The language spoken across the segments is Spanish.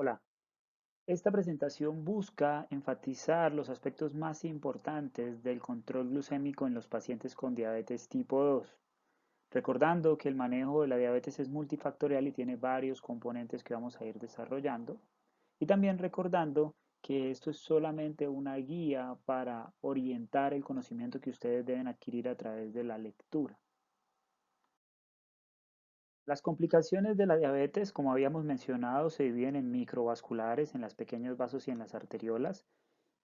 Hola, esta presentación busca enfatizar los aspectos más importantes del control glucémico en los pacientes con diabetes tipo 2, recordando que el manejo de la diabetes es multifactorial y tiene varios componentes que vamos a ir desarrollando, y también recordando que esto es solamente una guía para orientar el conocimiento que ustedes deben adquirir a través de la lectura. Las complicaciones de la diabetes, como habíamos mencionado, se dividen en microvasculares, en los pequeños vasos y en las arteriolas,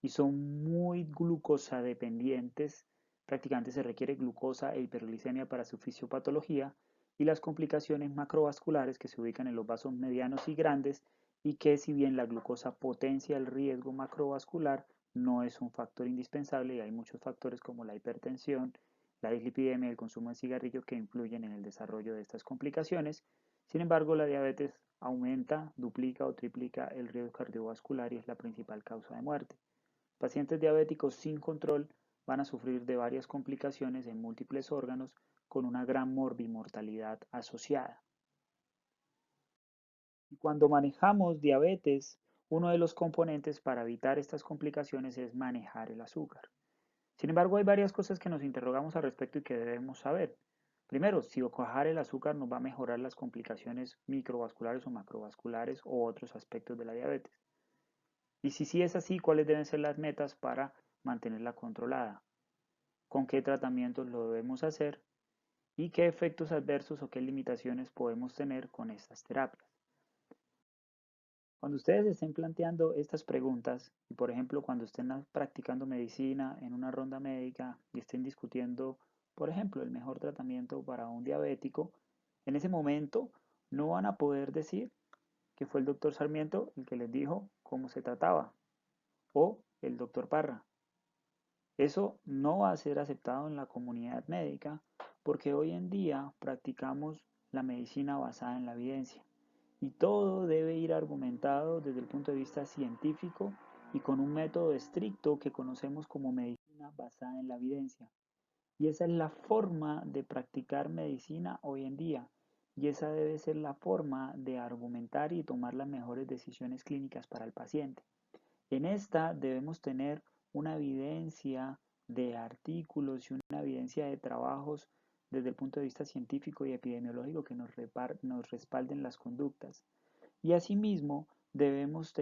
y son muy glucosa dependientes. Prácticamente se requiere glucosa e hiperglicemia para su fisiopatología, y las complicaciones macrovasculares que se ubican en los vasos medianos y grandes y que, si bien la glucosa potencia el riesgo macrovascular, no es un factor indispensable, y hay muchos factores como la hipertensión, la dislipidemia y el consumo de cigarrillo que influyen en el desarrollo de estas complicaciones. Sin embargo, la diabetes aumenta, duplica o triplica el riesgo cardiovascular y es la principal causa de muerte. Pacientes diabéticos sin control van a sufrir de varias complicaciones en múltiples órganos con una gran morbimortalidad asociada. Y cuando manejamos diabetes, uno de los componentes para evitar estas complicaciones es manejar el azúcar. Sin embargo, hay varias cosas que nos interrogamos al respecto y que debemos saber. Primero, si bajar el azúcar nos va a mejorar las complicaciones microvasculares o macrovasculares o otros aspectos de la diabetes. Y si sí es así, ¿cuáles deben ser las metas para mantenerla controlada? ¿Con qué tratamientos lo debemos hacer? ¿Y qué efectos adversos o qué limitaciones podemos tener con estas terapias? Cuando ustedes estén planteando estas preguntas, y por ejemplo cuando estén practicando medicina en una ronda médica y estén discutiendo, por ejemplo, el mejor tratamiento para un diabético, en ese momento no van a poder decir que fue el doctor Sarmiento el que les dijo cómo se trataba o el doctor Parra. Eso no va a ser aceptado en la comunidad médica porque hoy en día practicamos la medicina basada en la evidencia y todo debe ir argumentado desde el punto de vista científico y con un método estricto que conocemos como medicina basada en la evidencia. Y esa es la forma de practicar medicina hoy en día. Y esa debe ser la forma de argumentar y tomar las mejores decisiones clínicas para el paciente. En esta debemos tener una evidencia de artículos y una evidencia de trabajos desde el punto de vista científico y epidemiológico que nos respalden las conductas. Y asimismo debemos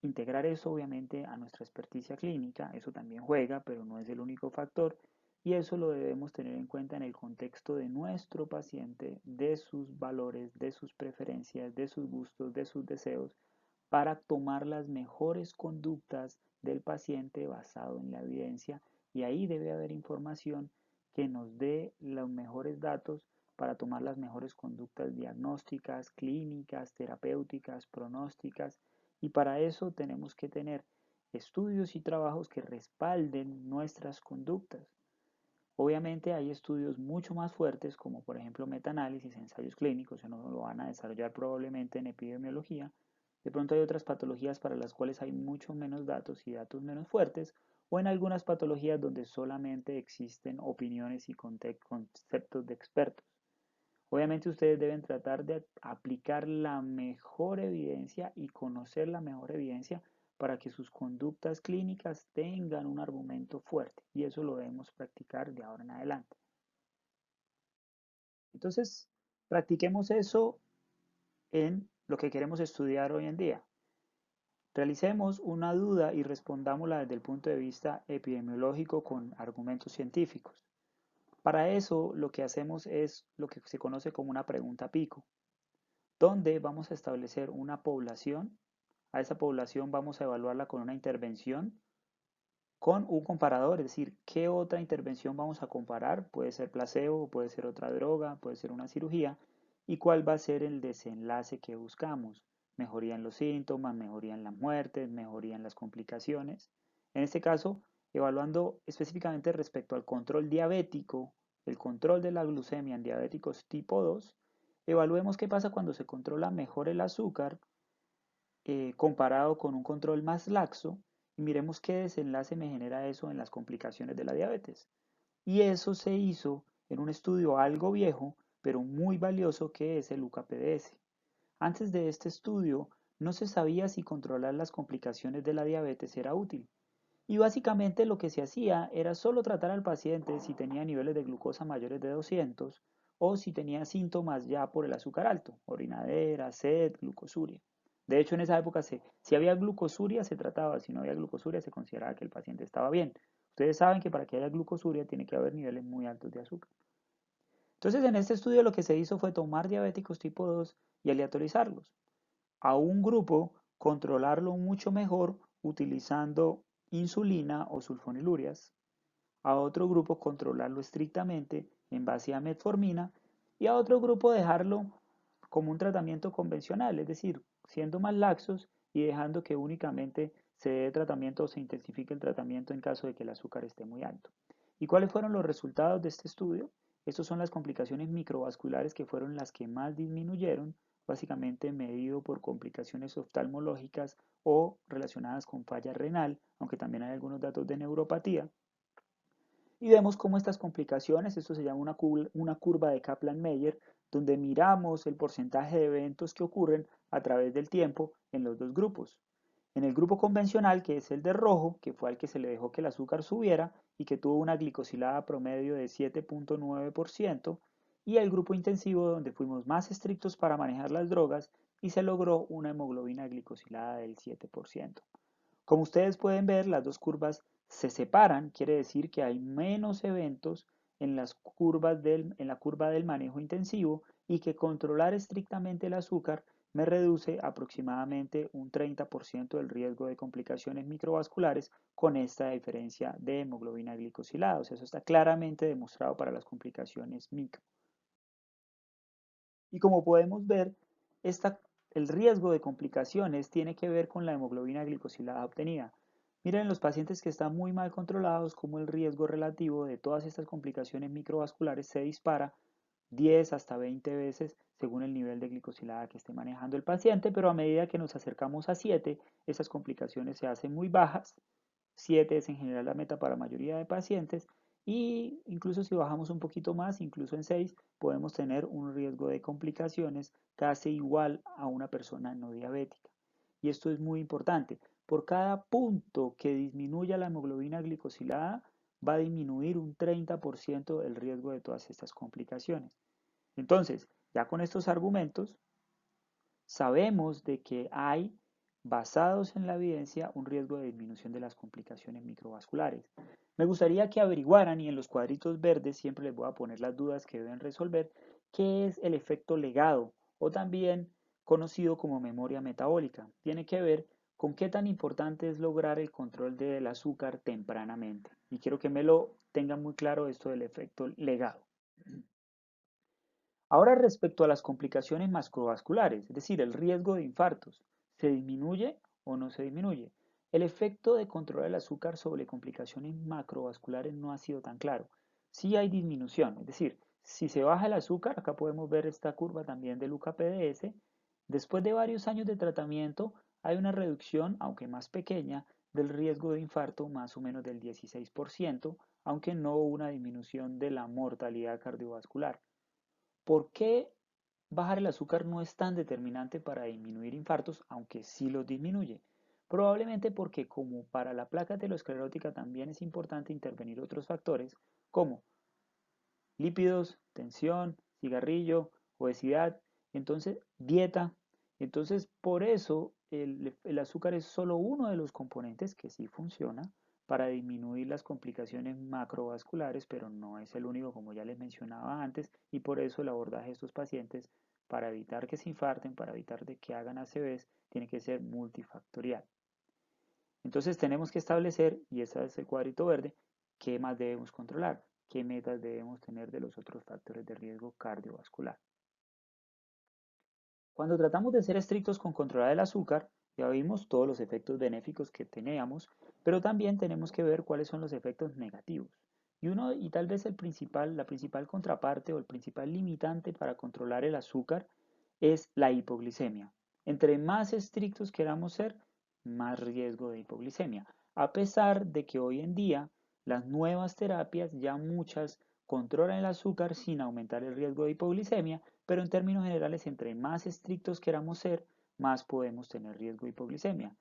integrar eso obviamente a nuestra experticia clínica, eso también juega, pero no es el único factor, y eso lo debemos tener en cuenta en el contexto de nuestro paciente, de sus valores, de sus preferencias, de sus gustos, de sus deseos, para tomar las mejores conductas del paciente basado en la evidencia, y ahí debe haber información que nos dé los mejores datos para tomar las mejores conductas diagnósticas, clínicas, terapéuticas, pronósticas, y para eso tenemos que tener estudios y trabajos que respalden nuestras conductas. Obviamente hay estudios mucho más fuertes, como por ejemplo metaanálisis, ensayos clínicos, que no lo van a desarrollar probablemente en epidemiología. De pronto hay otras patologías para las cuales hay mucho menos datos y datos menos fuertes, o en algunas patologías donde solamente existen opiniones y conceptos de expertos. Obviamente ustedes deben tratar de aplicar la mejor evidencia y conocer la mejor evidencia para que sus conductas clínicas tengan un argumento fuerte, y eso lo debemos practicar de ahora en adelante. Entonces, practiquemos eso en lo que queremos estudiar hoy en día. Realicemos una duda y respondámosla desde el punto de vista epidemiológico con argumentos científicos. Para eso lo que hacemos es lo que se conoce como una pregunta pico, donde vamos a establecer una población. A esa población vamos a evaluarla con una intervención, con un comparador, es decir, ¿qué otra intervención vamos a comparar? Puede ser placebo, puede ser otra droga, puede ser una cirugía, y cuál va a ser el desenlace que buscamos. Mejoría en los síntomas, mejoría en las muertes, mejoría en las complicaciones. En este caso, evaluando específicamente respecto al control diabético, el control de la glucemia en diabéticos tipo 2, evaluemos qué pasa cuando se controla mejor el azúcar comparado con un control más laxo, y miremos qué desenlace me genera eso en las complicaciones de la diabetes. Y eso se hizo en un estudio algo viejo, pero muy valioso, que es el UKPDS. Antes de este estudio no se sabía si controlar las complicaciones de la diabetes era útil. Y básicamente lo que se hacía era solo tratar al paciente si tenía niveles de glucosa mayores de 200 o si tenía síntomas ya por el azúcar alto, orinadera, sed, glucosuria. De hecho, en esa época, si había glucosuria se trataba, si no había glucosuria se consideraba que el paciente estaba bien. Ustedes saben que para que haya glucosuria tiene que haber niveles muy altos de azúcar. Entonces, en este estudio lo que se hizo fue tomar diabéticos tipo 2 y aleatorizarlos. A un grupo controlarlo mucho mejor utilizando insulina o sulfonilurias, a otro grupo controlarlo estrictamente en base a metformina y a otro grupo dejarlo como un tratamiento convencional, es decir, siendo más laxos y dejando que únicamente se dé tratamiento o se intensifique el tratamiento en caso de que el azúcar esté muy alto. ¿Y cuáles fueron los resultados de este estudio? Estas son las complicaciones microvasculares que fueron las que más disminuyeron, básicamente medido por complicaciones oftalmológicas o relacionadas con falla renal, aunque también hay algunos datos de neuropatía. Y vemos cómo estas complicaciones, esto se llama una curva de Kaplan-Meier, donde miramos el porcentaje de eventos que ocurren a través del tiempo en los dos grupos. En el grupo convencional, que es el de rojo, que fue al que se le dejó que el azúcar subiera y que tuvo una glicosilada promedio de 7.9%, y el grupo intensivo, donde fuimos más estrictos para manejar las drogas y se logró una hemoglobina glicosilada del 7%. Como ustedes pueden ver, las dos curvas se separan, quiere decir que hay menos eventos en la curva del manejo intensivo y que controlar estrictamente el azúcar me reduce aproximadamente un 30% del riesgo de complicaciones microvasculares con esta diferencia de hemoglobina glicosilada. O sea, eso está claramente demostrado para las complicaciones micro. Y como podemos ver, el riesgo de complicaciones tiene que ver con la hemoglobina glicosilada obtenida. Miren en los pacientes que están muy mal controlados cómo el riesgo relativo de todas estas complicaciones microvasculares se dispara 10 hasta 20 veces según el nivel de glicosilada que esté manejando el paciente, pero a medida que nos acercamos a 7, esas complicaciones se hacen muy bajas. 7 es en general la meta para la mayoría de pacientes y incluso si bajamos un poquito más, incluso en 6, podemos tener un riesgo de complicaciones casi igual a una persona no diabética. Y esto es muy importante. Por cada punto que disminuya la hemoglobina glicosilada, va a disminuir un 30% el riesgo de todas estas complicaciones. Entonces, ya con estos argumentos, sabemos de que hay, basados en la evidencia, un riesgo de disminución de las complicaciones microvasculares. Me gustaría que averiguaran, y en los cuadritos verdes siempre les voy a poner las dudas que deben resolver, qué es el efecto legado o también conocido como memoria metabólica. Tiene que ver con qué tan importante es lograr el control del azúcar tempranamente. Y quiero que me lo tengan muy claro esto del efecto legado. Ahora respecto a las complicaciones macrovasculares, es decir, el riesgo de infartos, ¿se disminuye o no se disminuye? El efecto de controlar el azúcar sobre complicaciones macrovasculares no ha sido tan claro. Sí hay disminución, es decir, si se baja el azúcar, acá podemos ver esta curva también del UKPDS, después de varios años de tratamiento hay una reducción, aunque más pequeña, del riesgo de infarto más o menos del 16%, aunque no una disminución de la mortalidad cardiovascular. ¿Por qué bajar el azúcar no es tan determinante para disminuir infartos, aunque sí los disminuye? Probablemente porque como para la placa aterosclerótica también es importante intervenir otros factores como lípidos, tensión, cigarrillo, obesidad, entonces dieta. Entonces por eso el azúcar es solo uno de los componentes que sí funciona para disminuir las complicaciones macrovasculares, pero no es el único como ya les mencionaba antes y por eso el abordaje de estos pacientes para evitar que se infarten, para evitar de que hagan ACVs, tiene que ser multifactorial. Entonces tenemos que establecer, y ese es el cuadrito verde, qué más debemos controlar, qué metas debemos tener de los otros factores de riesgo cardiovascular. Cuando tratamos de ser estrictos con controlar el azúcar, ya vimos todos los efectos benéficos que teníamos, pero también tenemos que ver cuáles son los efectos negativos. Y tal vez la principal contraparte o el principal limitante para controlar el azúcar es la hipoglicemia. Entre más estrictos queramos ser, más riesgo de hipoglicemia. A pesar de que hoy en día las nuevas terapias, ya muchas controlan el azúcar sin aumentar el riesgo de hipoglicemia, pero en términos generales, entre más estrictos queramos ser, más podemos tener riesgo de hipoglicemia.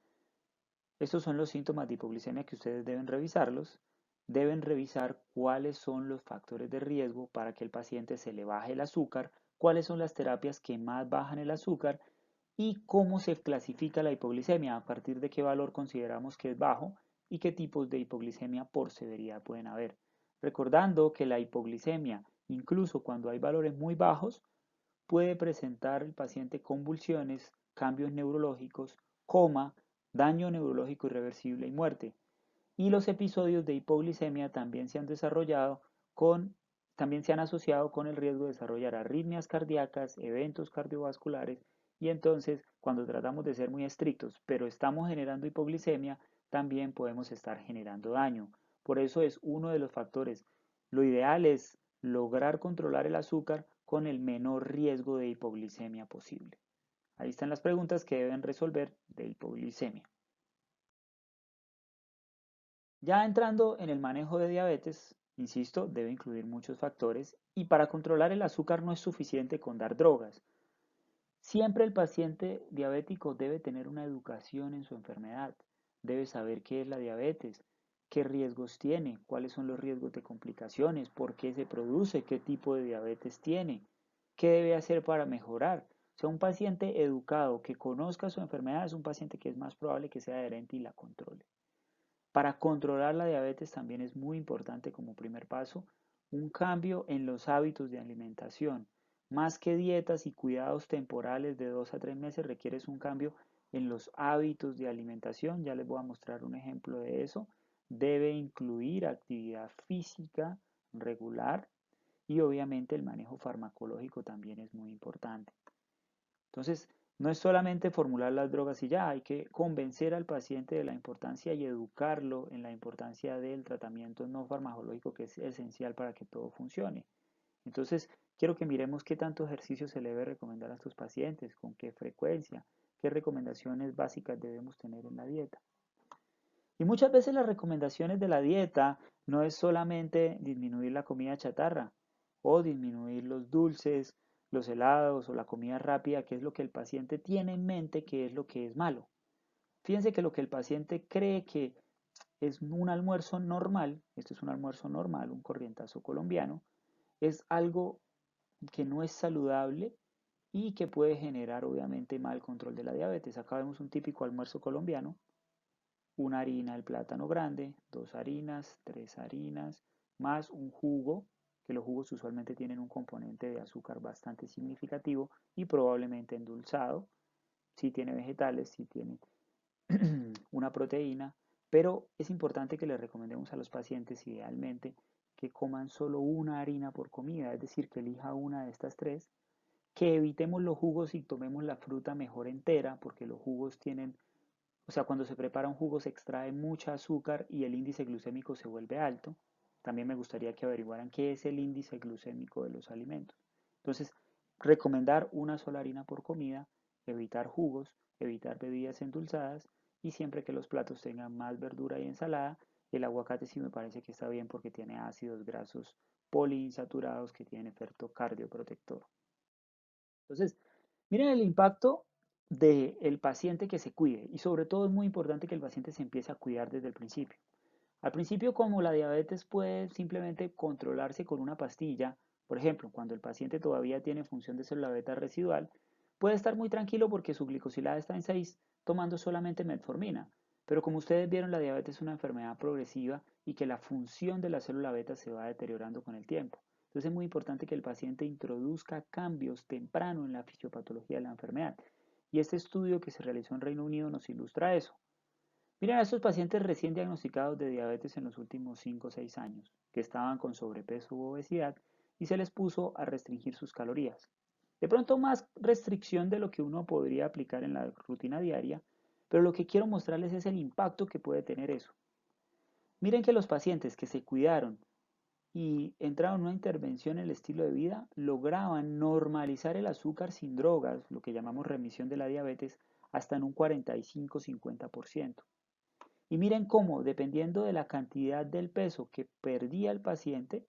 Estos son los síntomas de hipoglicemia que ustedes deben revisarlos. Deben revisar cuáles son los factores de riesgo para que el paciente se le baje el azúcar, cuáles son las terapias que más bajan el azúcar y cómo se clasifica la hipoglicemia, a partir de qué valor consideramos que es bajo y qué tipos de hipoglicemia por severidad pueden haber. Recordando que la hipoglicemia, incluso cuando hay valores muy bajos, puede presentar el paciente convulsiones, cambios neurológicos, coma, daño neurológico irreversible y muerte. Y los episodios de hipoglicemia también se han desarrollado también se han asociado con el riesgo de desarrollar arritmias cardíacas, eventos cardiovasculares, y entonces cuando tratamos de ser muy estrictos, pero estamos generando hipoglicemia, también podemos estar generando daño. Por eso es uno de los factores. Lo ideal es lograr controlar el azúcar con el menor riesgo de hipoglicemia posible. Ahí están las preguntas que deben resolver de hipoglicemia. Ya entrando en el manejo de diabetes, insisto, debe incluir muchos factores y para controlar el azúcar no es suficiente con dar drogas. Siempre el paciente diabético debe tener una educación en su enfermedad, debe saber qué es la diabetes, qué riesgos tiene, cuáles son los riesgos de complicaciones, por qué se produce, qué tipo de diabetes tiene, qué debe hacer para mejorar. O sea, un paciente educado que conozca su enfermedad es un paciente que es más probable que sea adherente y la controle. Para controlar la diabetes también es muy importante como primer paso un cambio en los hábitos de alimentación. Más que dietas y cuidados temporales de 2 a 3 meses, requieres un cambio en los hábitos de alimentación. Ya les voy a mostrar un ejemplo de eso. Debe incluir actividad física regular y obviamente el manejo farmacológico también es muy importante. Entonces, no es solamente formular las drogas y ya, hay que convencer al paciente de la importancia y educarlo en la importancia del tratamiento no farmacológico que es esencial para que todo funcione. Entonces, quiero que miremos qué tanto ejercicio se le debe recomendar a estos pacientes, con qué frecuencia, qué recomendaciones básicas debemos tener en la dieta. Y muchas veces las recomendaciones de la dieta no es solamente disminuir la comida chatarra o disminuir los dulces, los helados o la comida rápida, que es lo que el paciente tiene en mente que es lo que es malo. Fíjense que lo que el paciente cree que es un almuerzo normal, esto es un almuerzo normal, un corrientazo colombiano, es algo que no es saludable y que puede generar obviamente mal control de la diabetes. Acá vemos un típico almuerzo colombiano: una harina del plátano grande, 2 harinas, 3 harinas, más un jugo, que los jugos usualmente tienen un componente de azúcar bastante significativo y probablemente endulzado. Si tiene vegetales, si tiene una proteína, pero es importante que le recomendemos a los pacientes idealmente que coman solo una harina por comida, es decir, que elija una de estas tres, que evitemos los jugos y tomemos la fruta mejor entera, porque los jugos tienen, o sea, cuando se prepara un jugo se extrae mucha azúcar y el índice glucémico se vuelve alto. También me gustaría que averiguaran qué es el índice glucémico de los alimentos. Entonces, recomendar una sola harina por comida, evitar jugos, evitar bebidas endulzadas y siempre que los platos tengan más verdura y ensalada, el aguacate sí me parece que está bien porque tiene ácidos grasos poliinsaturados que tienen efecto cardioprotector. Entonces, miren el impacto del paciente que se cuide y sobre todo es muy importante que el paciente se empiece a cuidar desde el principio. Al principio, como la diabetes puede simplemente controlarse con una pastilla, por ejemplo, cuando el paciente todavía tiene función de célula beta residual, puede estar muy tranquilo porque su glicosilada está en 6 tomando solamente metformina. Pero como ustedes vieron, la diabetes es una enfermedad progresiva y que la función de la célula beta se va deteriorando con el tiempo. Entonces es muy importante que el paciente introduzca cambios temprano en la fisiopatología de la enfermedad. Y este estudio que se realizó en Reino Unido nos ilustra eso. Miren a estos pacientes recién diagnosticados de diabetes en los últimos 5 o 6 años, que estaban con sobrepeso u obesidad y se les puso a restringir sus calorías. De pronto más restricción de lo que uno podría aplicar en la rutina diaria, pero lo que quiero mostrarles es el impacto que puede tener eso. Miren que los pacientes que se cuidaron y entraron en una intervención en el estilo de vida lograban normalizar el azúcar sin drogas, lo que llamamos remisión de la diabetes, hasta en un 45-50%. Y miren cómo, dependiendo de la cantidad del peso que perdía el paciente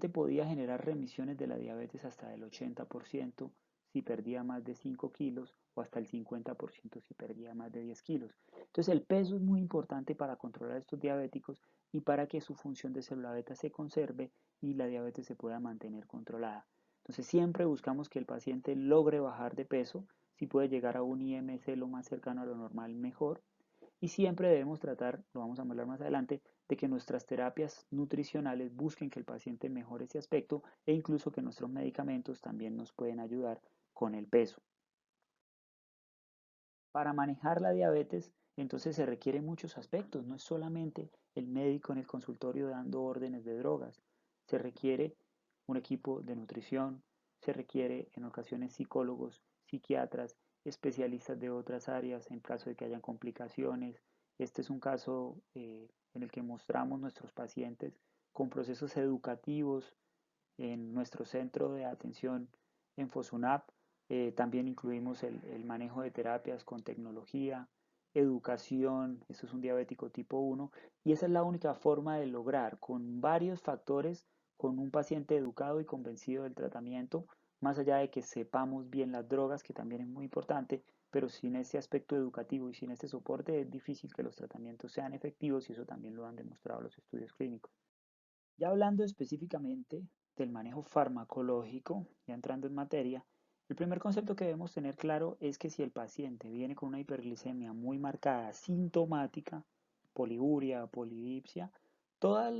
podía generar remisiones de la diabetes hasta del 80%, si perdía más de 5 kilos o hasta el 50% si perdía más de 10 kilos. Entonces el peso es muy importante para controlar estos diabéticos y para que su función de célula beta se conserve y la diabetes se pueda mantener controlada. Entonces siempre buscamos que el paciente logre bajar de peso, si puede llegar a un IMC lo más cercano a lo normal mejor, y siempre debemos tratar, lo vamos a hablar más adelante, de que nuestras terapias nutricionales busquen que el paciente mejore ese aspecto e incluso que nuestros medicamentos también nos pueden ayudar con el peso. Para manejar la diabetes, entonces se requieren muchos aspectos, no es solamente el médico en el consultorio dando órdenes de drogas, se requiere un equipo de nutrición, se requiere en ocasiones psicólogos, psiquiatras, especialistas de otras áreas en caso de que hayan complicaciones. Este es un caso en el que mostramos nuestros pacientes con procesos educativos en nuestro centro de atención en Fosunap. También incluimos el manejo de terapias con tecnología, educación, esto es un diabético tipo 1, y esa es la única forma de lograr con varios factores, con un paciente educado y convencido del tratamiento, más allá de que sepamos bien las drogas, que también es muy importante, pero sin este aspecto educativo y sin este soporte es difícil que los tratamientos sean efectivos y eso también lo han demostrado los estudios clínicos. Ya hablando específicamente del manejo farmacológico, ya entrando en materia, el primer concepto que debemos tener claro es que si el paciente viene con una hiperglicemia muy marcada, sintomática, poliuria, polidipsia, toda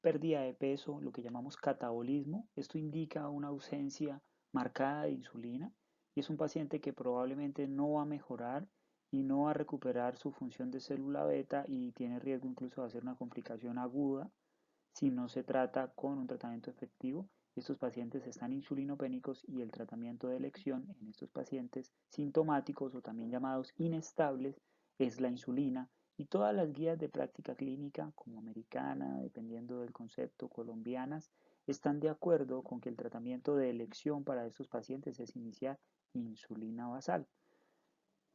pérdida de peso, lo que llamamos catabolismo, esto indica una ausencia marcada de insulina y es un paciente que probablemente no va a mejorar y no va a recuperar su función de célula beta y tiene riesgo incluso de hacer una complicación aguda si no se trata con un tratamiento efectivo. Estos pacientes están insulinopénicos y el tratamiento de elección en estos pacientes sintomáticos o también llamados inestables es la insulina y todas las guías de práctica clínica como americana, dependiendo del concepto, colombianas, están de acuerdo con que el tratamiento de elección para estos pacientes es iniciar insulina basal.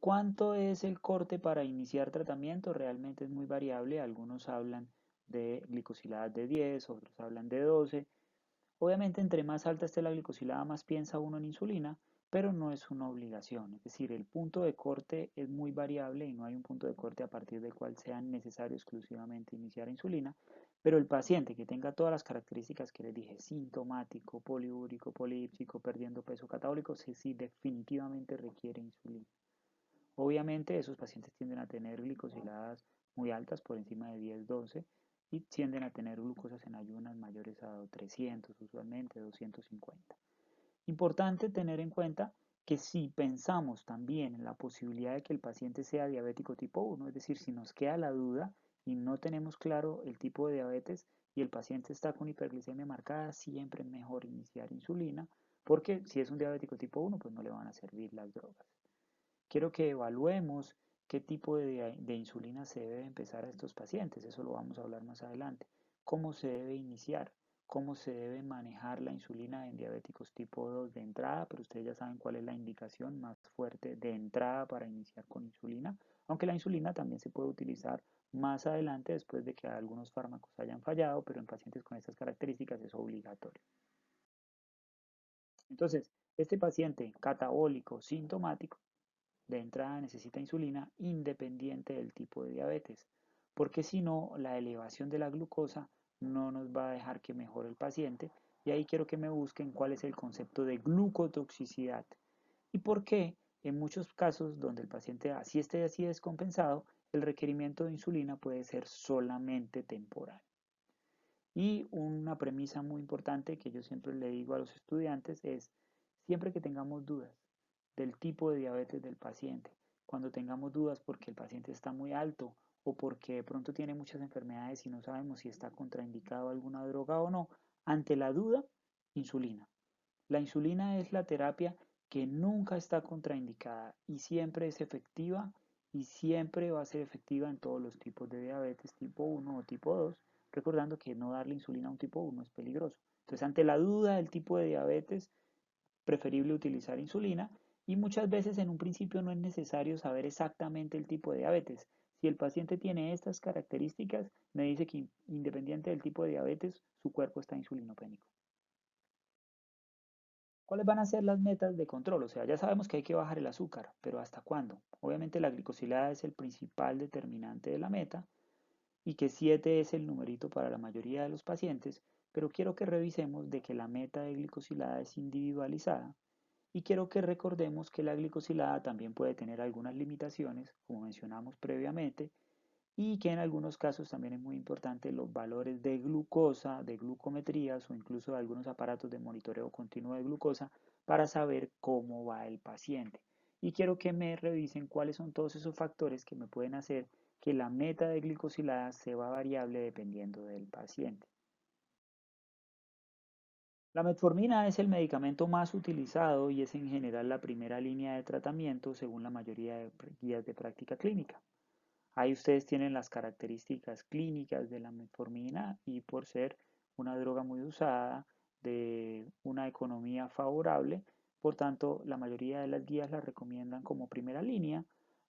¿Cuánto es el corte para iniciar tratamiento? Realmente es muy variable. Algunos hablan de glicosiladas de 10, otros hablan de 12. Obviamente, entre más alta esté la glicosilada, más piensa uno en insulina, pero no es una obligación. Es decir, el punto de corte es muy variable y no hay un punto de corte a partir del cual sea necesario exclusivamente iniciar insulina. Pero el paciente que tenga todas las características que les dije, sintomático, poliúrico, políptico, perdiendo peso catabólico, sí, sí, definitivamente requiere insulina. Obviamente esos pacientes tienden a tener glicosiladas muy altas, por encima de 10-12, y tienden a tener glucosas en ayunas mayores a 300, usualmente 250. Importante tener en cuenta que si pensamos también en la posibilidad de que el paciente sea diabético tipo 1, es decir, si nos queda la duda y no tenemos claro el tipo de diabetes y el paciente está con hiperglicemia marcada, siempre es mejor iniciar insulina, porque si es un diabético tipo 1, pues no le van a servir las drogas. Quiero que evaluemos qué tipo de insulina se debe empezar a estos pacientes, eso lo vamos a hablar más adelante. Cómo se debe iniciar, cómo se debe manejar la insulina en diabéticos tipo 2 de entrada, pero ustedes ya saben cuál es la indicación más fuerte de entrada para iniciar con insulina, aunque la insulina también se puede utilizar más adelante después de que algunos fármacos hayan fallado, pero en pacientes con estas características es obligatorio. Entonces, este paciente catabólico sintomático de entrada necesita insulina independiente del tipo de diabetes, porque si no, la elevación de la glucosa no nos va a dejar que mejore el paciente. Y ahí quiero que me busquen cuál es el concepto de glucotoxicidad y por qué en muchos casos donde el paciente así esté así descompensado, el requerimiento de insulina puede ser solamente temporal. Y una premisa muy importante que yo siempre le digo a los estudiantes es, siempre que tengamos dudas del tipo de diabetes del paciente, cuando tengamos dudas porque el paciente está muy alto o porque de pronto tiene muchas enfermedades y no sabemos si está contraindicado alguna droga o no, ante la duda, insulina. La insulina es la terapia que nunca está contraindicada y siempre es efectiva y siempre va a ser efectiva en todos los tipos de diabetes tipo 1 o tipo 2, recordando que no darle insulina a un tipo 1 es peligroso. Entonces, ante la duda del tipo de diabetes, preferible utilizar insulina y muchas veces en un principio no es necesario saber exactamente el tipo de diabetes. Si el paciente tiene estas características, me dice que independiente del tipo de diabetes, su cuerpo está insulinopénico. ¿Cuáles van a ser las metas de control? O sea, ya sabemos que hay que bajar el azúcar, pero ¿hasta cuándo? Obviamente la glicosilada es el principal determinante de la meta y que 7 es el numerito para la mayoría de los pacientes, pero quiero que revisemos de que la meta de glicosilada es individualizada y quiero que recordemos que la glicosilada también puede tener algunas limitaciones, como mencionamos previamente, y que en algunos casos también es muy importante los valores de glucosa, de glucometrías o incluso de algunos aparatos de monitoreo continuo de glucosa para saber cómo va el paciente. Y quiero que me revisen cuáles son todos esos factores que me pueden hacer que la meta de glicosilada sea variable dependiendo del paciente. La metformina es el medicamento más utilizado y es en general la primera línea de tratamiento según la mayoría de guías de práctica clínica. Ahí ustedes tienen las características clínicas de la metformina y por ser una droga muy usada, de una economía favorable, por tanto la mayoría de las guías la recomiendan como primera línea,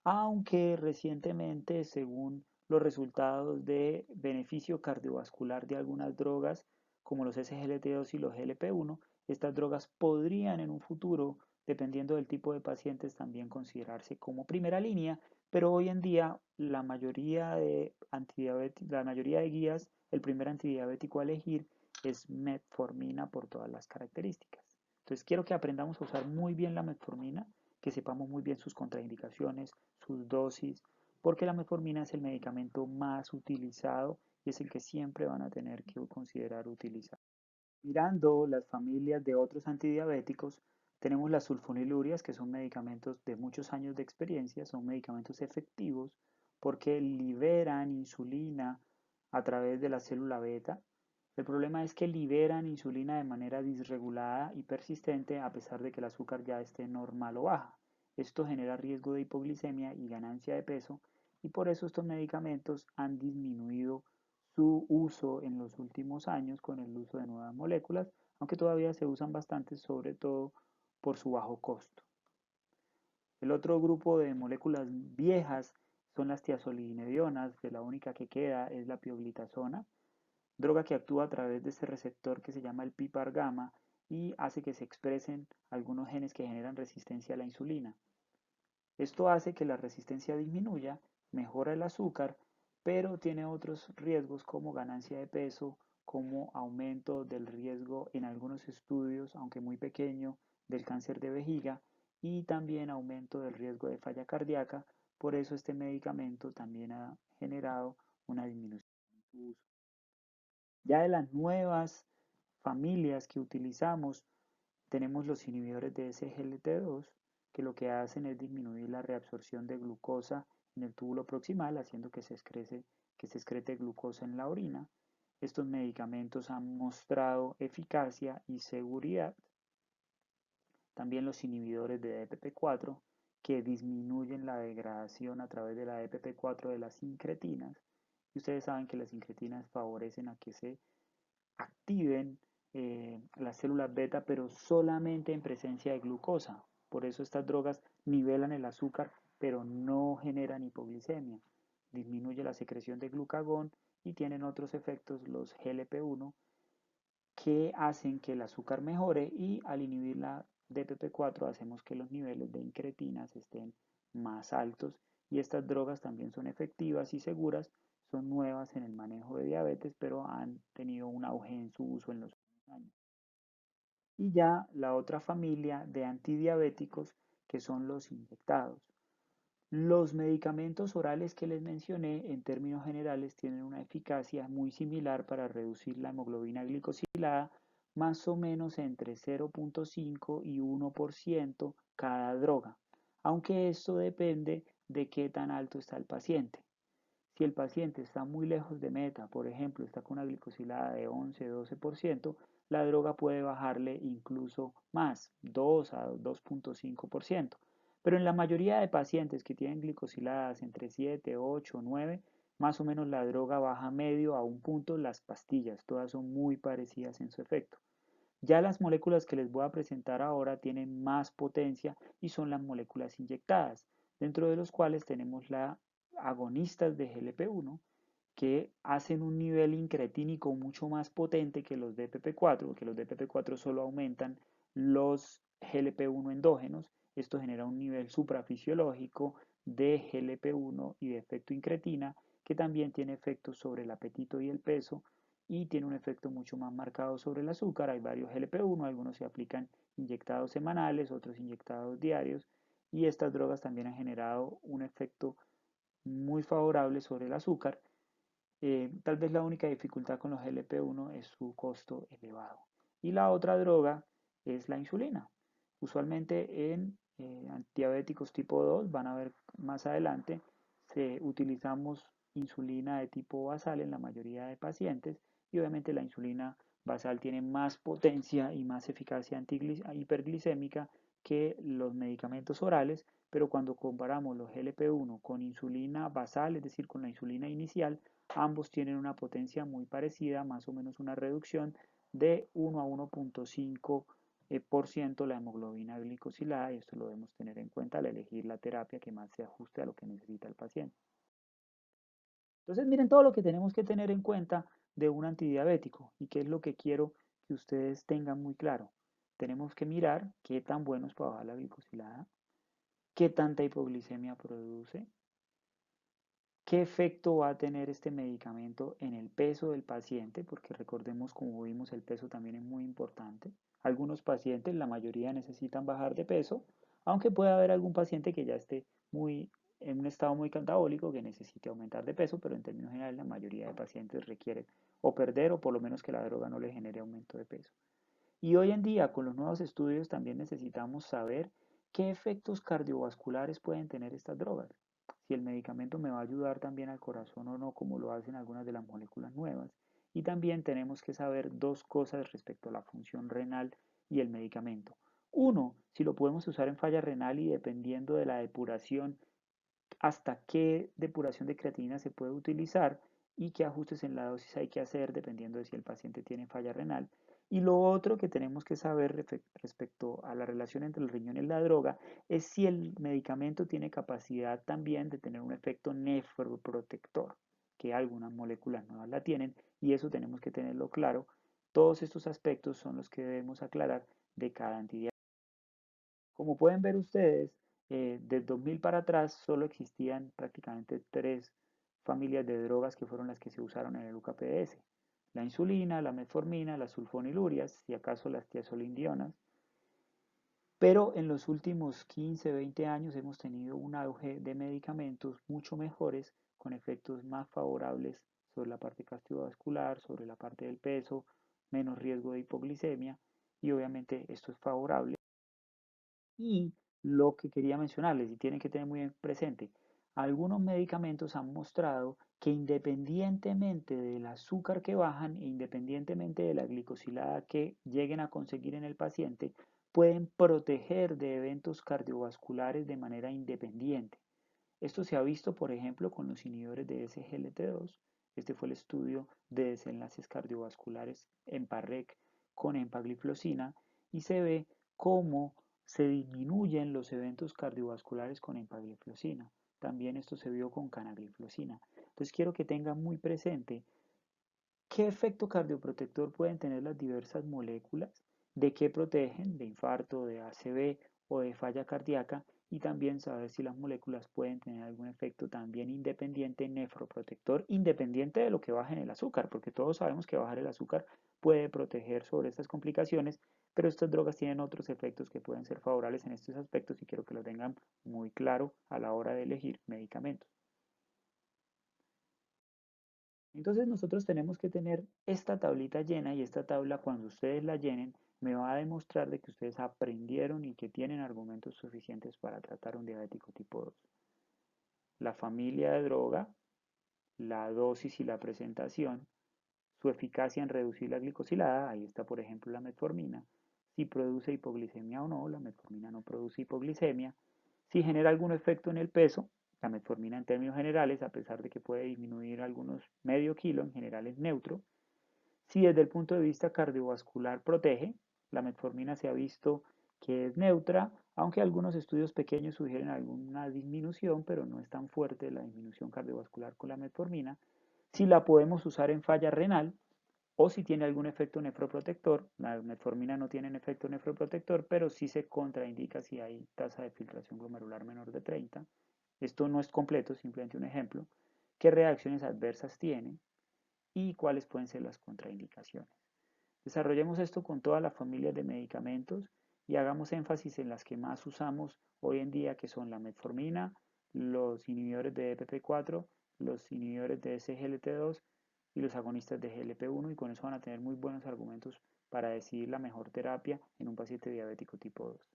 aunque recientemente, según los resultados de beneficio cardiovascular de algunas drogas, como los SGLT2 y los GLP-1, estas drogas podrían en un futuro, dependiendo del tipo de pacientes, también considerarse como primera línea, pero hoy en día la mayoría de guías, el primer antidiabético a elegir es metformina por todas las características. Entonces quiero que aprendamos a usar muy bien la metformina, que sepamos muy bien sus contraindicaciones, sus dosis, porque la metformina es el medicamento más utilizado y es el que siempre van a tener que considerar utilizar. Mirando las familias de otros antidiabéticos, tenemos las sulfonilurias, que son medicamentos de muchos años de experiencia, son medicamentos efectivos porque liberan insulina a través de la célula beta. El problema es que liberan insulina de manera disregulada y persistente a pesar de que el azúcar ya esté normal o baja. Esto genera riesgo de hipoglicemia y ganancia de peso y por eso estos medicamentos han disminuido su uso en los últimos años con el uso de nuevas moléculas, aunque todavía se usan bastante, sobre todo por su bajo costo. El otro grupo de moléculas viejas son las tiazolidinedionas, que la única que queda es la pioglitazona, droga que actúa a través de este receptor que se llama el PPAR gamma y hace que se expresen algunos genes que generan resistencia a la insulina. Esto hace que la resistencia disminuya, mejora el azúcar, pero tiene otros riesgos como ganancia de peso, como aumento del riesgo en algunos estudios, aunque muy pequeño, del cáncer de vejiga y también aumento del riesgo de falla cardíaca. Por eso este medicamento también ha generado una disminución en su uso. Ya de las nuevas familias que utilizamos, tenemos los inhibidores de SGLT2, que lo que hacen es disminuir la reabsorción de glucosa en el túbulo proximal, haciendo que se excrete glucosa en la orina. Estos medicamentos han mostrado eficacia y seguridad. También los inhibidores de DPP4, que disminuyen la degradación a través de la DPP4 de las incretinas. Y ustedes saben que las incretinas favorecen a que se activen las células beta, pero solamente en presencia de glucosa. Por eso estas drogas nivelan el azúcar, pero no generan hipoglicemia. Disminuye la secreción de glucagón y tienen otros efectos, los GLP-1, que hacen que el azúcar mejore y al inhibir la DPP4 hacemos que los niveles de incretinas estén más altos y estas drogas también son efectivas y seguras, son nuevas en el manejo de diabetes, pero han tenido un auge en su uso en los últimos años. Y ya la otra familia de antidiabéticos que son los inyectados. Los medicamentos orales que les mencioné en términos generales tienen una eficacia muy similar para reducir la hemoglobina glicosilada, más o menos entre 0.5 y 1% cada droga, aunque esto depende de qué tan alto está el paciente. Si el paciente está muy lejos de meta, por ejemplo, está con una glicosilada de 11-12%, la droga puede bajarle incluso más, 2 a 2.5%. Pero en la mayoría de pacientes que tienen glicosiladas entre 7, 8, 9, más o menos la droga baja medio a un punto las pastillas, todas son muy parecidas en su efecto. Ya las moléculas que les voy a presentar ahora tienen más potencia y son las moléculas inyectadas, dentro de los cuales tenemos la agonistas de GLP-1 que hacen un nivel incretínico mucho más potente que los DPP4, porque los DPP4 solo aumentan los GLP-1 endógenos. Esto genera un nivel suprafisiológico de GLP-1 y de efecto incretina, que también tiene efectos sobre el apetito y el peso, y tiene un efecto mucho más marcado sobre el azúcar. Hay varios GLP-1, algunos se aplican inyectados semanales, otros inyectados diarios, y estas drogas también han generado un efecto muy favorable sobre el azúcar. Tal vez la única dificultad con los GLP-1 es su costo elevado. Y la otra droga es la insulina. Usualmente en diabéticos tipo 2, van a ver más adelante, utilizamos insulina de tipo basal en la mayoría de pacientes, y obviamente la insulina basal tiene más potencia y más eficacia hiperglicémica que los medicamentos orales, pero cuando comparamos los GLP-1 con insulina basal, es decir, con la insulina inicial, ambos tienen una potencia muy parecida, más o menos una reducción de 1 a 1.5 por ciento la hemoglobina glicosilada, y esto lo debemos tener en cuenta al elegir la terapia que más se ajuste a lo que necesita el paciente. Entonces, miren todo lo que tenemos que tener en cuenta de un antidiabético, y qué es lo que quiero que ustedes tengan muy claro. Tenemos que mirar qué tan bueno es para bajar la glicosilada, qué tanta hipoglicemia produce, qué efecto va a tener este medicamento en el peso del paciente, porque recordemos, como vimos, el peso también es muy importante. Algunos pacientes, la mayoría, necesitan bajar de peso, aunque puede haber algún paciente que ya esté en un estado muy catabólico que necesite aumentar de peso, pero en términos generales la mayoría de pacientes requieren o perder, o por lo menos que la droga no le genere aumento de peso. Y hoy en día, con los nuevos estudios, también necesitamos saber qué efectos cardiovasculares pueden tener estas drogas. Si el medicamento me va a ayudar también al corazón o no, como lo hacen algunas de las moléculas nuevas. Y también tenemos que saber dos cosas respecto a la función renal y el medicamento. Uno, si lo podemos usar en falla renal, y dependiendo de la depuración, hasta qué depuración de creatinina se puede utilizar y qué ajustes en la dosis hay que hacer dependiendo de si el paciente tiene falla renal. Y lo otro que tenemos que saber respecto a la relación entre el riñón y la droga es si el medicamento tiene capacidad también de tener un efecto nefroprotector, que algunas moléculas nuevas la tienen, y eso tenemos que tenerlo claro. Todos estos aspectos son los que debemos aclarar de cada antidiabético. Como pueden ver ustedes, del 2000 para atrás solo existían prácticamente tres familias de drogas que fueron las que se usaron en el UKPS: la insulina, la metformina, las sulfonilurias, y acaso las tiazolindionas. Pero en los últimos 15, 20 años hemos tenido un auge de medicamentos mucho mejores, con efectos más favorables sobre la parte cardiovascular, sobre la parte del peso, menos riesgo de hipoglicemia, y obviamente esto es favorable. Y lo que quería mencionarles, y tienen que tener muy presente, algunos medicamentos han mostrado que independientemente del azúcar que bajan e independientemente de la glicosilada que lleguen a conseguir en el paciente, pueden proteger de eventos cardiovasculares de manera independiente. Esto se ha visto, por ejemplo, con los inhibidores de SGLT2. Este fue el estudio de desenlaces cardiovasculares en PARREC con empagliflozina, y se ve cómo se disminuyen los eventos cardiovasculares con empagliflozina. También esto se vio con canagliflozina. Entonces quiero que tengan muy presente qué efecto cardioprotector pueden tener las diversas moléculas, de qué protegen, de infarto, de ACV o de falla cardíaca, y también saber si las moléculas pueden tener algún efecto también independiente nefroprotector, independiente de lo que bajen el azúcar, porque todos sabemos que bajar el azúcar puede proteger sobre estas complicaciones, pero estas drogas tienen otros efectos que pueden ser favorables en estos aspectos, y quiero que lo tengan muy claro a la hora de elegir medicamentos. Entonces nosotros tenemos que tener esta tablita llena, y esta tabla, cuando ustedes la llenen, me va a demostrar de que ustedes aprendieron y que tienen argumentos suficientes para tratar un diabético tipo 2. La familia de droga, la dosis y la presentación, su eficacia en reducir la glicosilada, ahí está por ejemplo la metformina, si produce hipoglicemia o no, la metformina no produce hipoglicemia, si genera algún efecto en el peso, la metformina en términos generales, a pesar de que puede disminuir algunos medio kilo, en general es neutro. Si desde el punto de vista cardiovascular protege, la metformina se ha visto que es neutra, aunque algunos estudios pequeños sugieren alguna disminución, pero no es tan fuerte la disminución cardiovascular con la metformina. Si la podemos usar en falla renal, o si tiene algún efecto nefroprotector. La metformina no tiene efecto nefroprotector, pero sí se contraindica si hay tasa de filtración glomerular menor de 30. Esto no es completo, simplemente un ejemplo. ¿Qué reacciones adversas tiene y cuáles pueden ser las contraindicaciones? Desarrollemos esto con todas las familias de medicamentos y hagamos énfasis en las que más usamos hoy en día, que son la metformina, los inhibidores de EPP4, los inhibidores de SGLT2 y los agonistas de GLP1, y con eso van a tener muy buenos argumentos para decidir la mejor terapia en un paciente diabético tipo 2.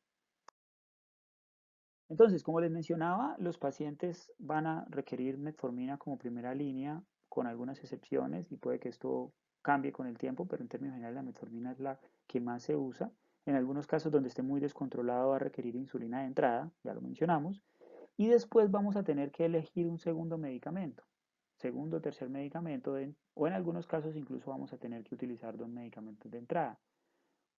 Entonces, como les mencionaba, los pacientes van a requerir metformina como primera línea, con algunas excepciones, y puede que esto cambie con el tiempo, pero en términos generales la metformina es la que más se usa. En algunos casos donde esté muy descontrolado va a requerir insulina de entrada, ya lo mencionamos, y después vamos a tener que elegir un segundo medicamento, segundo o tercer medicamento, o en algunos casos incluso vamos a tener que utilizar dos medicamentos de entrada.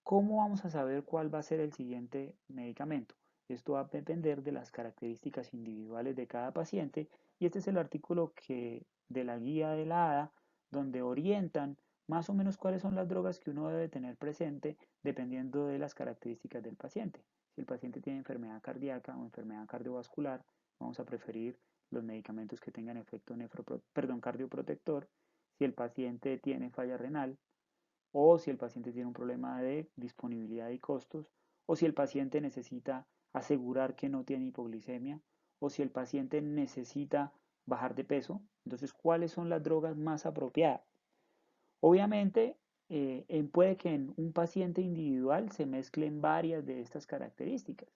¿Cómo vamos a saber cuál va a ser el siguiente medicamento? Esto va a depender de las características individuales de cada paciente, y este es el artículo de la guía de la ADA, donde orientan más o menos cuáles son las drogas que uno debe tener presente dependiendo de las características del paciente. Si el paciente tiene enfermedad cardíaca o enfermedad cardiovascular, vamos a preferir los medicamentos que tengan efecto cardioprotector. Si el paciente tiene falla renal, o si el paciente tiene un problema de disponibilidad y costos, o si el paciente necesita asegurar que no tiene hipoglicemia, o si el paciente necesita bajar de peso. Entonces, ¿cuáles son las drogas más apropiadas? Obviamente, puede que en un paciente individual se mezclen varias de estas características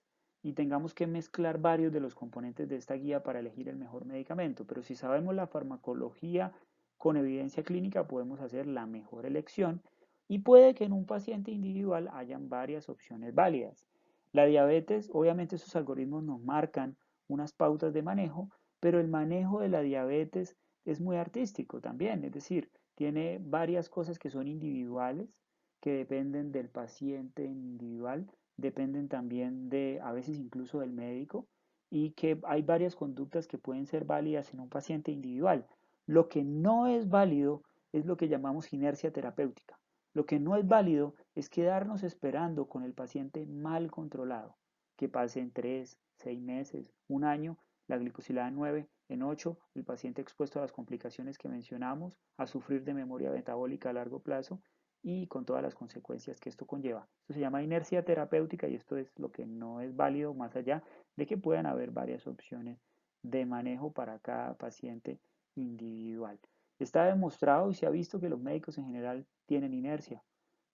y tengamos que mezclar varios de los componentes de esta guía para elegir el mejor medicamento, pero si sabemos la farmacología con evidencia clínica, podemos hacer la mejor elección, y puede que en un paciente individual hayan varias opciones válidas. La diabetes, obviamente esos algoritmos nos marcan unas pautas de manejo, pero el manejo de la diabetes es muy artístico también, es decir, tiene varias cosas que son individuales, que dependen del paciente individual, dependen también de, a veces incluso del médico, y que hay varias conductas que pueden ser válidas en un paciente individual. Lo que no es válido es lo que llamamos inercia terapéutica. Lo que no es válido es quedarnos esperando con el paciente mal controlado, que pasen 3, 6 meses, un año, la glicosilada en 9, en 8, el paciente expuesto a las complicaciones que mencionamos, a sufrir de memoria metabólica a largo plazo y con todas las consecuencias que esto conlleva. Esto se llama inercia terapéutica, y esto es lo que no es válido, más allá de que puedan haber varias opciones de manejo para cada paciente individual. Está demostrado y se ha visto que los médicos en general tienen inercia.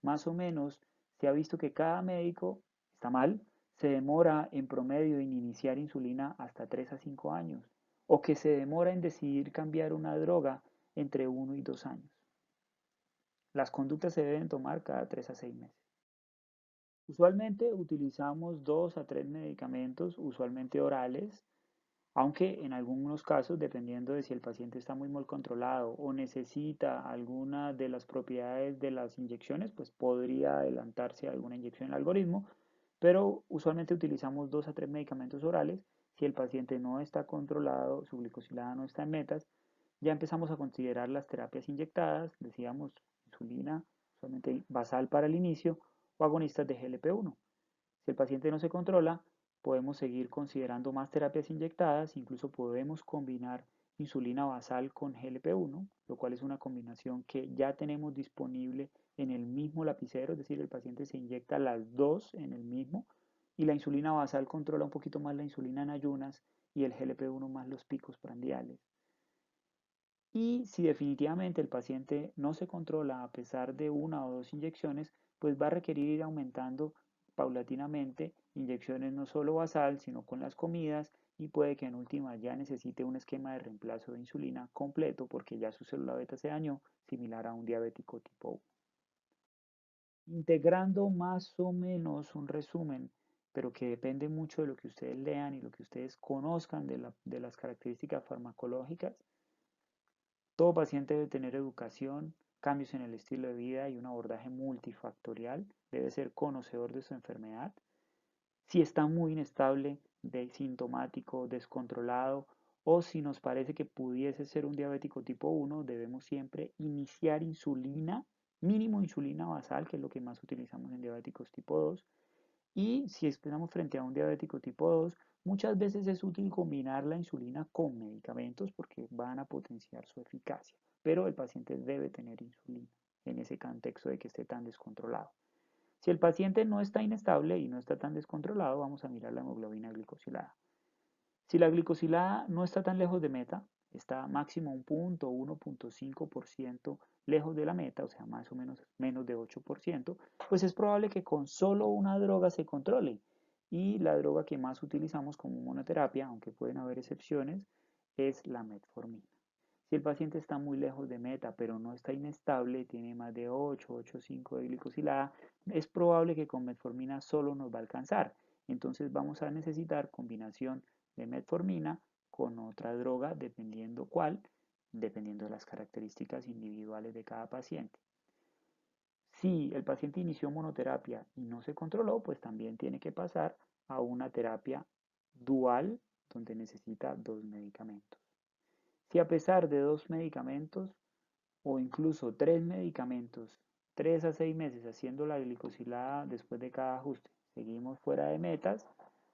Más o menos se ha visto que cada médico está mal, se demora en promedio en iniciar insulina hasta 3 a 5 años, o que se demora en decidir cambiar una droga entre 1 y 2 años. Las conductas se deben tomar cada 3 a 6 meses. Usualmente utilizamos 2 a 3 medicamentos, usualmente orales, aunque en algunos casos, dependiendo de si el paciente está muy mal controlado o necesita alguna de las propiedades de las inyecciones, pues podría adelantarse a alguna inyección en el algoritmo, pero usualmente utilizamos 2 a 3 medicamentos orales. Si el paciente no está controlado, su glicosilada no está en metas, ya empezamos a considerar las terapias inyectadas, decíamos insulina, usualmente basal para el inicio, o agonistas de GLP-1. Si el paciente no se controla, podemos seguir considerando más terapias inyectadas, incluso podemos combinar insulina basal con GLP-1, lo cual es una combinación que ya tenemos disponible en el mismo lapicero, es decir, el paciente se inyecta las dos en el mismo, y la insulina basal controla un poquito más la insulina en ayunas y el GLP-1 más los picos prandiales. Y si definitivamente el paciente no se controla a pesar de una o dos inyecciones, pues va a requerir ir aumentando paulatinamente inyecciones no solo basal, sino con las comidas, y puede que en última ya necesite un esquema de reemplazo de insulina completo porque ya su célula beta se dañó, similar a un diabético tipo 1. Integrando más o menos un resumen, pero que depende mucho de lo que ustedes lean y lo que ustedes conozcan de las características farmacológicas. Todo paciente debe tener educación, cambios en el estilo de vida y un abordaje multifactorial. Debe ser conocedor de su enfermedad. Si está muy inestable, sintomático, descontrolado, o si nos parece que pudiese ser un diabético tipo 1, debemos siempre iniciar insulina mínimo insulina basal, que es lo que más utilizamos en diabéticos tipo 2. Y si estamos frente a un diabético tipo 2, muchas veces es útil combinar la insulina con medicamentos porque van a potenciar su eficacia. Pero el paciente debe tener insulina en ese contexto de que esté tan descontrolado. Si el paciente no está inestable y no está tan descontrolado, vamos a mirar la hemoglobina glicosilada. Si la glicosilada no está tan lejos de meta, está máximo un punto, 1.5% lejos de la meta, o sea, más o menos de 8%, pues es probable que con solo una droga se controle. Y la droga que más utilizamos como monoterapia, aunque pueden haber excepciones, es la metformina. Si el paciente está muy lejos de meta, pero no está inestable, tiene más de 8, 8,5 de glicosilada, es probable que con metformina solo nos va a alcanzar. Entonces vamos a necesitar combinación de metformina con otra droga, dependiendo cuál, dependiendo de las características individuales de cada paciente. Si el paciente inició monoterapia y no se controló, pues también tiene que pasar a una terapia dual donde necesita dos medicamentos. Si a pesar de dos medicamentos o incluso tres medicamentos, 3 a 6 meses haciendo la glicosilada después de cada ajuste, seguimos fuera de metas,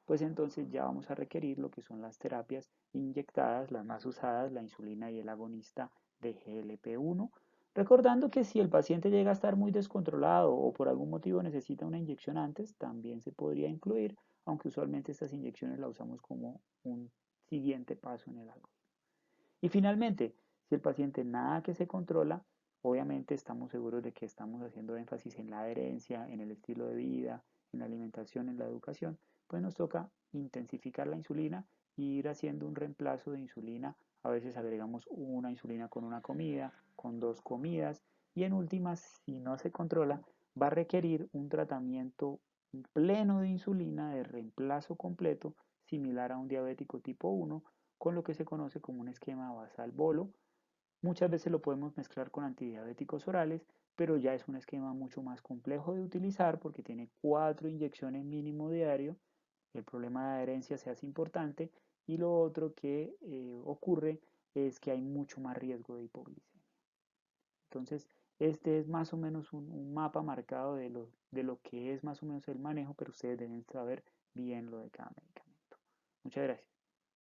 pues entonces ya vamos a requerir lo que son las terapias inyectadas, las más usadas, la insulina y el agonista de GLP-1. Recordando que si el paciente llega a estar muy descontrolado o por algún motivo necesita una inyección antes, también se podría incluir, aunque usualmente estas inyecciones las usamos como un siguiente paso en el algoritmo. Y finalmente, si el paciente nada que se controla, obviamente estamos seguros de que estamos haciendo énfasis en la adherencia, en el estilo de vida, en la alimentación, en la educación, pues nos toca intensificar la insulina e ir haciendo un reemplazo de insulina. A veces agregamos una insulina con una comida, con dos comidas y en últimas, si no se controla, va a requerir un tratamiento pleno de insulina de reemplazo completo, similar a un diabético tipo 1 con lo que se conoce como un esquema basal bolo. Muchas veces lo podemos mezclar con antidiabéticos orales, pero ya es un esquema mucho más complejo de utilizar porque tiene 4 inyecciones mínimo diario. El problema de adherencia se hace importante y lo otro que ocurre es que hay mucho más riesgo de hipoglicemia. Entonces, este es más o menos un mapa marcado de lo que es más o menos el manejo, pero ustedes deben saber bien lo de cada medicamento. Muchas gracias.